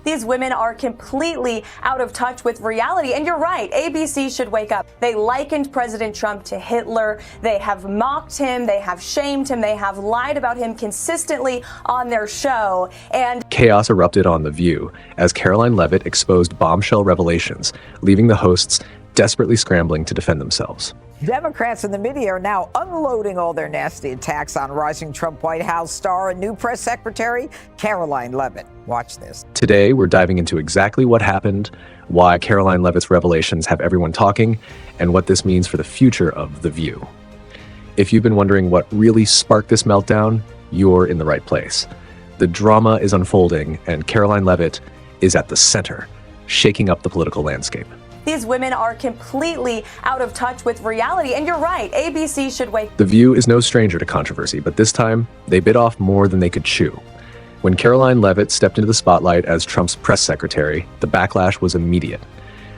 These women are completely out of touch with reality. And you're right, ABC should wake up. They likened President Trump to Hitler. They have mocked him. They have shamed him. They have lied about him consistently on their show. And chaos erupted on The View as Karoline Leavitt exposed bombshell revelations, leaving the hosts desperately scrambling to defend themselves. Democrats and the media are now unloading all their nasty attacks on rising Trump White House star and new press secretary, Karoline Leavitt. Watch this. Today, we're diving into exactly what happened, why Karoline Leavitt's revelations have everyone talking, and what this means for the future of The View. If you've been wondering what really sparked this meltdown, you're in the right place. The drama is unfolding, and Karoline Leavitt is at the center, shaking up the political landscape. these women are completely out of touch with reality. And you're right, ABC should wake. The View is no stranger to controversy, but this time they bit off more than they could chew. When Karoline Leavitt stepped into the spotlight as Trump's press secretary, the backlash was immediate.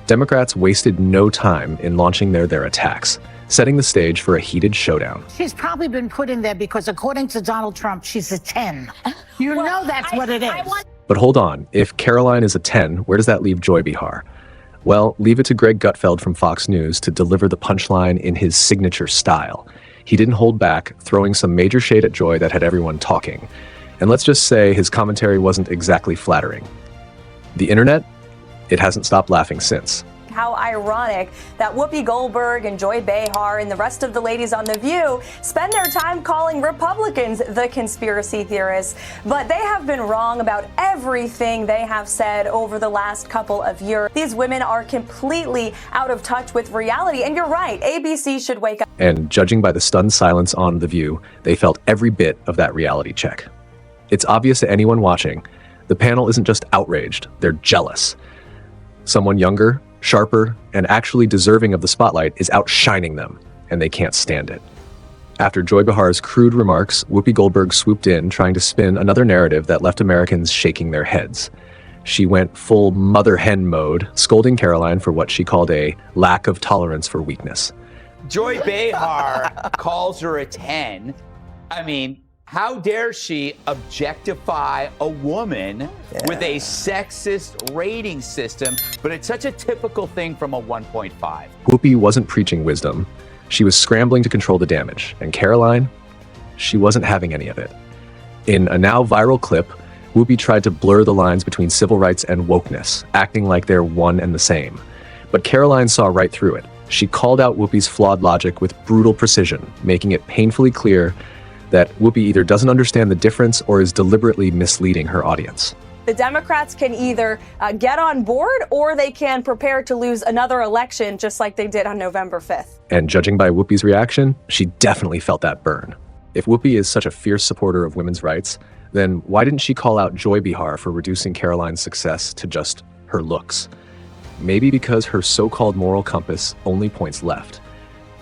Democrats wasted no time in launching their attacks, setting the stage for a heated showdown. She's probably been put in there because, according to Donald Trump, she's a 10. You know that's what it is. But hold on, if Karoline is a 10, where does that leave Joy Behar? Well, leave it to Greg Gutfeld from Fox News to deliver the punchline in his signature style. He didn't hold back, throwing some major shade at Joy that had everyone talking. And let's just say his commentary wasn't exactly flattering. The internet, it hasn't stopped laughing since. How ironic that Whoopi Goldberg and Joy Behar and the rest of the ladies on The View spend their time calling Republicans the conspiracy theorists. But they have been wrong about everything they have said over the last couple of years. These women are completely out of touch with reality. And you're right, ABC should wake up. And judging by the stunned silence on The View, they felt every bit of that reality check. It's obvious to anyone watching, the panel isn't just outraged, they're jealous. Someone younger, sharper, and actually deserving of the spotlight is outshining them, and they can't stand it. After Joy Behar's crude remarks, Whoopi Goldberg swooped in, trying to spin another narrative that left Americans shaking their heads. She went full mother hen mode, scolding Karoline for what she called a lack of tolerance for weakness. Joy Behar calls her a 10. I mean, how dare she objectify a woman with a sexist rating system, but it's such a typical thing from a 1.5. Whoopi wasn't preaching wisdom. She was scrambling to control the damage. And Karoline, she wasn't having any of it. In a now viral clip, Whoopi tried to blur the lines between civil rights and wokeness, acting like they're one and the same. But Karoline saw right through it. She called out Whoopi's flawed logic with brutal precision, making it painfully clear that Whoopi either doesn't understand the difference or is deliberately misleading her audience. The Democrats can either get on board or they can prepare to lose another election just like they did on November 5th. And judging by Whoopi's reaction, she definitely felt that burn. If Whoopi is such a fierce supporter of women's rights, then why didn't she call out Joy Behar for reducing Karoline's success to just her looks? Maybe because her so-called moral compass only points left.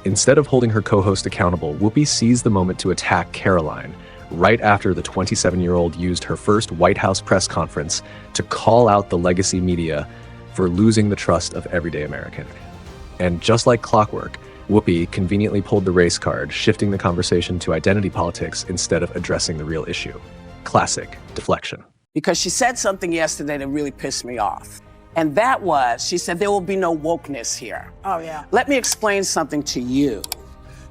Instead of holding her co-host accountable, Whoopi seized the moment to attack Karoline right after the 27-year-old used her first White House press conference to call out the legacy media for losing the trust of everyday American. And just like clockwork, Whoopi conveniently pulled the race card, shifting the conversation to identity politics instead of addressing the real issue. Classic deflection. Because she said something yesterday that really pissed me off. And that was, she said, there will be no wokeness here. Oh, yeah. Let me explain something to you.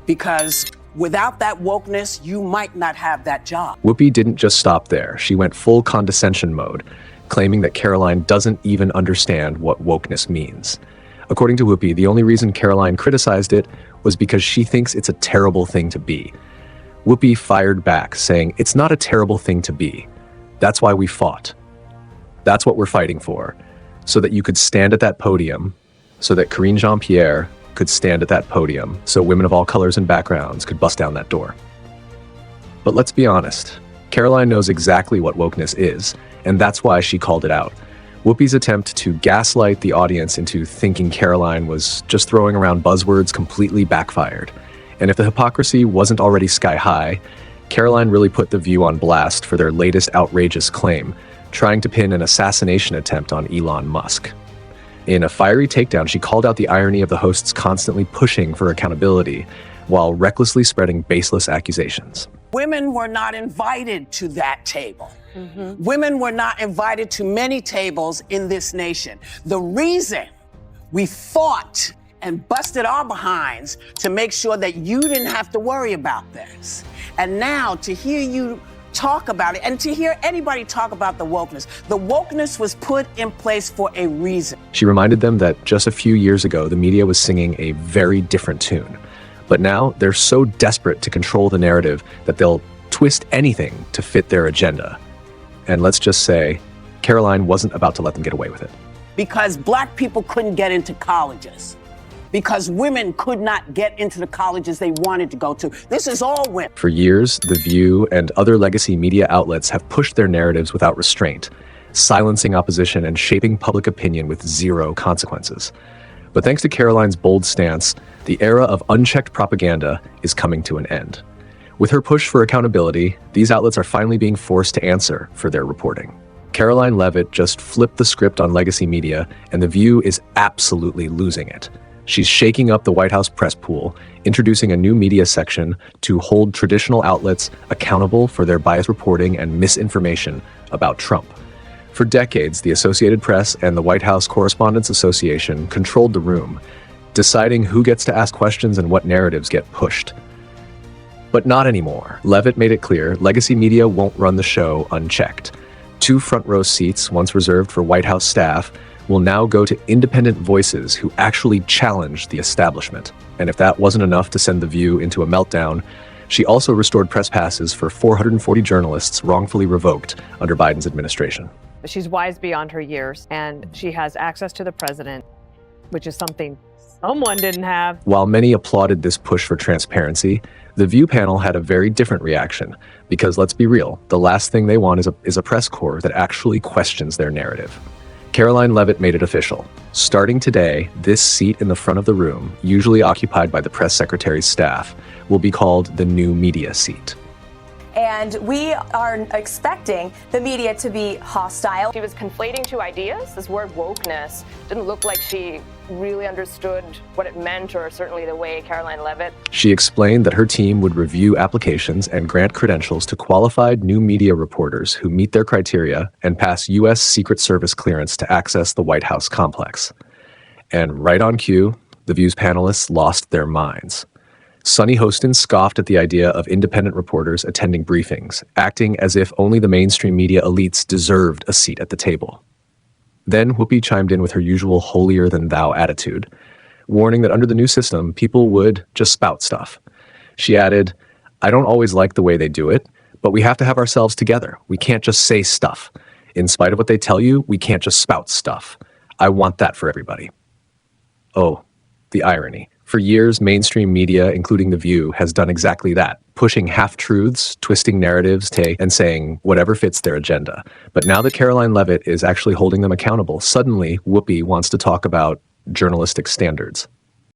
Because without that wokeness, you might not have that job. Whoopi didn't just stop there. She went full condescension mode, claiming that Karoline doesn't even understand what wokeness means. According to Whoopi, the only reason Karoline criticized it was because she thinks it's a terrible thing to be. Whoopi fired back, saying, "It's not a terrible thing to be. That's why we fought. That's what we're fighting for. So that you could stand at that podium, so that Karine Jean-Pierre could stand at that podium, so women of all colors and backgrounds could bust down that door." But let's be honest, Karoline knows exactly what wokeness is, and that's why she called it out. Whoopi's attempt to gaslight the audience into thinking Karoline was just throwing around buzzwords completely backfired. And if the hypocrisy wasn't already sky high, Karoline really put The View on blast for their latest outrageous claim, trying to pin an assassination attempt on Elon Musk. In a fiery takedown, she called out the irony of the hosts constantly pushing for accountability while recklessly spreading baseless accusations. Women were not invited to that table. Women were not invited to many tables in this nation. The reason we fought and busted our behinds to make sure that you didn't have to worry about this. And now to hear you talk about it and to hear anybody talk about the wokeness was put in place for a reason. She reminded them that just a few years ago, the media was singing a very different tune. But now they're so desperate to control the narrative that they'll twist anything to fit their agenda. And let's just say, Karoline wasn't about to let them get away with it. Because black people couldn't get into colleges. Because women could not get into the colleges they wanted to go to. This is all women. For years, The View and other legacy media outlets have pushed their narratives without restraint, silencing opposition and shaping public opinion with zero consequences. But thanks to Karoline's bold stance, the era of unchecked propaganda is coming to an end. With her push for accountability, these outlets are finally being forced to answer for their reporting. Karoline Leavitt just flipped the script on legacy media, and The View is absolutely losing it. She's shaking up the White House press pool, introducing a new media section to hold traditional outlets accountable for their biased reporting and misinformation about Trump. For decades, the Associated Press and the White House Correspondents Association controlled the room, deciding who gets to ask questions and what narratives get pushed. But not anymore. Leavitt made it clear legacy media won't run the show unchecked. 2 front row seats, once reserved for White House staff, will now go to independent voices who actually challenge the establishment. And if that wasn't enough to send The View into a meltdown, she also restored press passes for 440 journalists wrongfully revoked under Biden's administration. She's wise beyond her years, and she has access to the president, which is something someone didn't have. While many applauded this push for transparency, the View panel had a very different reaction, because let's be real, the last thing they want is a press corps that actually questions their narrative. Karoline Leavitt made it official. Starting today, this seat in the front of the room, usually occupied by the press secretary's staff, will be called the new media seat. And we are expecting the media to be hostile. She was conflating 2 ideas. This word wokeness didn't look like she really understood what it meant, or certainly the way Karoline Leavitt. She explained that her team would review applications and grant credentials to qualified new media reporters who meet their criteria and pass U.S. Secret Service clearance to access the White House complex. And right on cue, The View's panelists lost their minds. Sunny Hostin scoffed at the idea of independent reporters attending briefings, acting as if only the mainstream media elites deserved a seat at the table. Then Whoopi chimed in with her usual holier-than-thou attitude, warning that under the new system, people would just spout stuff. She added, "I don't always like the way they do it, but we have to have ourselves together. We can't just say stuff. In spite of what they tell you, we can't just spout stuff. I want that for everybody." Oh, the irony. For years, mainstream media, including The View, has done exactly that, pushing half-truths, twisting narratives, and saying whatever fits their agenda. But now that Karoline Leavitt is actually holding them accountable, suddenly Whoopi wants to talk about journalistic standards.